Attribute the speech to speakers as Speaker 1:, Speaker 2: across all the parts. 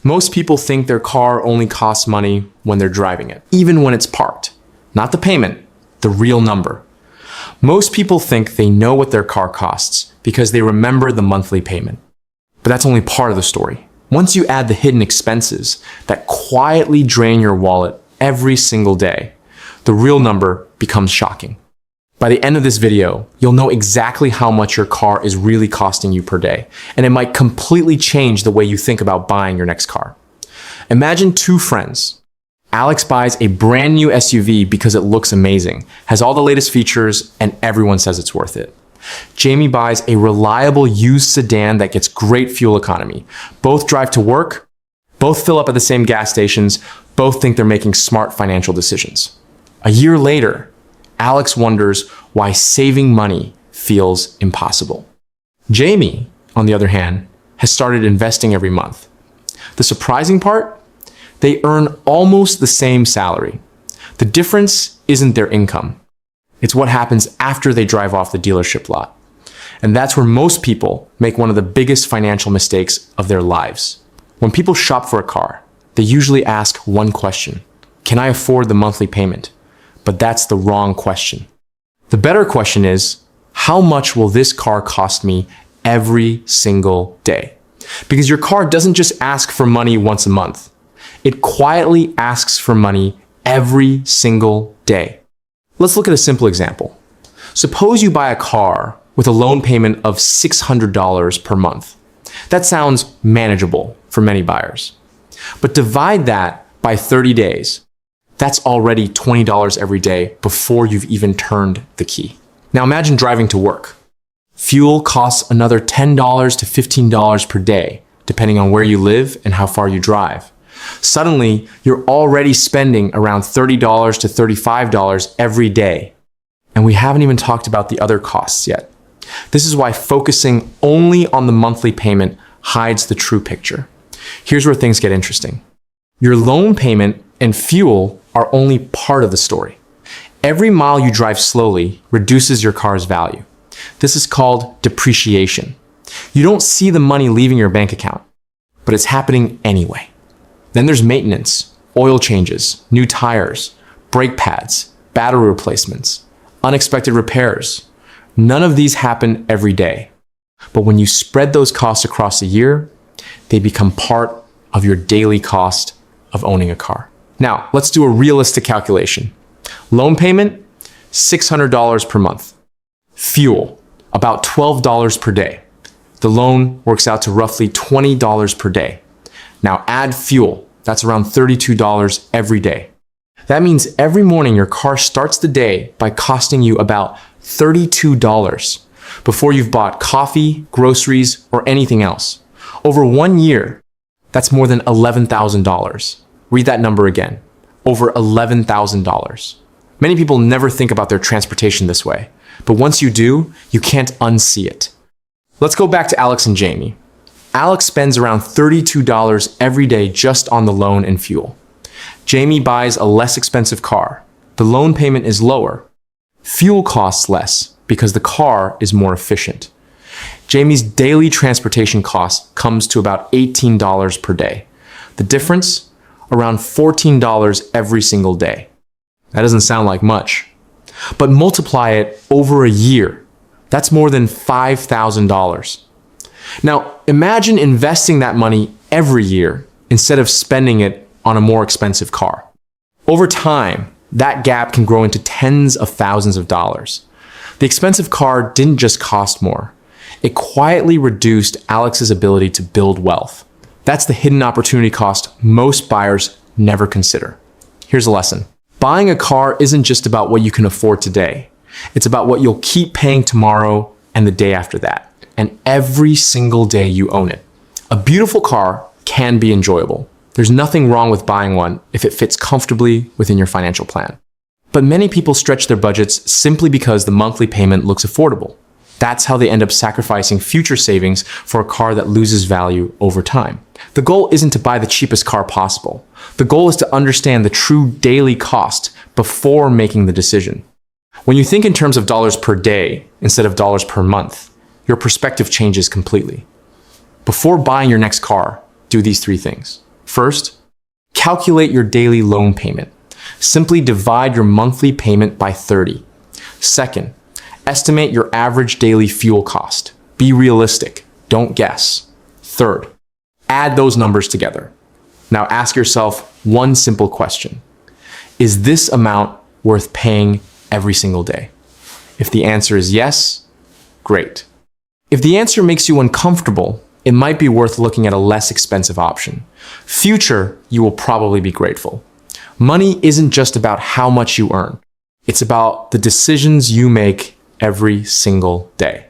Speaker 1: Most people think their car only costs money when they're driving it, even when it's parked. Not the payment, the real number. Most people think they know what their car costs because they remember the monthly payment. But that's only part of the story. Once you add the hidden expenses that quietly drain your wallet every single day, the real number becomes shocking. By the end of this video, you'll know exactly how much your car is really costing you per day, and it might completely change the way you think about buying your next car. Imagine two friends. Alex buys a brand new SUV because it looks amazing, has all the latest features, and everyone says it's worth it. Jamie buys a reliable used sedan that gets great fuel economy. Both drive to work, both fill up at the same gas stations, both think they're making smart financial decisions. A year later, Alex wonders why saving money feels impossible. Jamie, on the other hand, has started investing every month. The surprising part? They earn almost the same salary. The difference isn't their income. It's what happens after they drive off the dealership lot. And that's where most people make one of the biggest financial mistakes of their lives. When people shop for a car, they usually ask one question: can I afford the monthly payment? But that's the wrong question. The better question is, how much will this car cost me every single day? Because your car doesn't just ask for money once a month. It quietly asks for money every single day. Let's look at a simple example. Suppose you buy a car with a loan payment of $600 per month. That sounds manageable for many buyers. But divide that by 30 days. That's already $20 every day before you've even turned the key. Now imagine driving to work. Fuel costs another $10 to $15 per day, depending on where you live and how far you drive. Suddenly, you're already spending around $30 to $35 every day. And we haven't even talked about the other costs yet. This is why focusing only on the monthly payment hides the true picture. Here's where things get interesting. Your loan payment and fuel are only part of the story. Every mile you drive slowly reduces your car's value. This is called depreciation. You don't see the money leaving your bank account, but it's happening anyway. Then there's maintenance, oil changes, new tires, brake pads, battery replacements, unexpected repairs. None of these happen every day. But when you spread those costs across a year, they become part of your daily cost of owning a car. Now, let's do a realistic calculation. Loan payment, $600 per month. Fuel, about $12 per day. The loan works out to roughly $20 per day. Now add fuel, that's around $32 every day. That means every morning your car starts the day by costing you about $32 before you've bought coffee, groceries, or anything else. Over 1 year, that's more than $11,000. Read that number again, over $11,000. Many people never think about their transportation this way, but once you do, you can't unsee it. Let's go back to Alex and Jamie. Alex spends around $32 every day just on the loan and fuel. Jamie buys a less expensive car. The loan payment is lower. Fuel costs less because the car is more efficient. Jamie's daily transportation cost comes to about $18 per day. The difference? Around $14 every single day. That doesn't sound like much. But multiply it over a year. That's more than $5,000. Now, imagine investing that money every year instead of spending it on a more expensive car. Over time, that gap can grow into tens of thousands of dollars. The expensive car didn't just cost more. It quietly reduced Alex's ability to build wealth. That's the hidden opportunity cost most buyers never consider. Here's a lesson. Buying a car isn't just about what you can afford today. It's about what you'll keep paying tomorrow and the day after that, and every single day you own it. A beautiful car can be enjoyable. There's nothing wrong with buying one if it fits comfortably within your financial plan. But many people stretch their budgets simply because the monthly payment looks affordable. That's how they end up sacrificing future savings for a car that loses value over time. The goal isn't to buy the cheapest car possible. The goal is to understand the true daily cost before making the decision. When you think in terms of dollars per day instead of dollars per month, your perspective changes completely. Before buying your next car, do these 3 things. First, calculate your daily loan payment. Simply divide your monthly payment by 30. Second, estimate your average daily fuel cost. Be realistic, don't guess. Third, add those numbers together. Now ask yourself one simple question. Is this amount worth paying every single day? If the answer is yes, great. If the answer makes you uncomfortable, it might be worth looking at a less expensive option. Future, you will probably be grateful. Money isn't just about how much you earn. It's about the decisions you make every single day.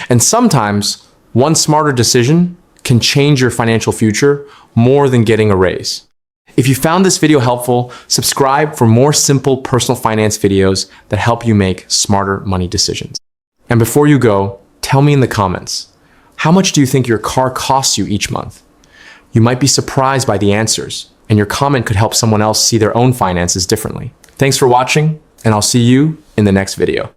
Speaker 1: And sometimes, one smarter decision can change your financial future more than getting a raise. If you found this video helpful, subscribe for more simple personal finance videos that help you make smarter money decisions. And before you go, tell me in the comments, how much do you think your car costs you each month? You might be surprised by the answers, and your comment could help someone else see their own finances differently. Thanks for watching, and I'll see you in the next video.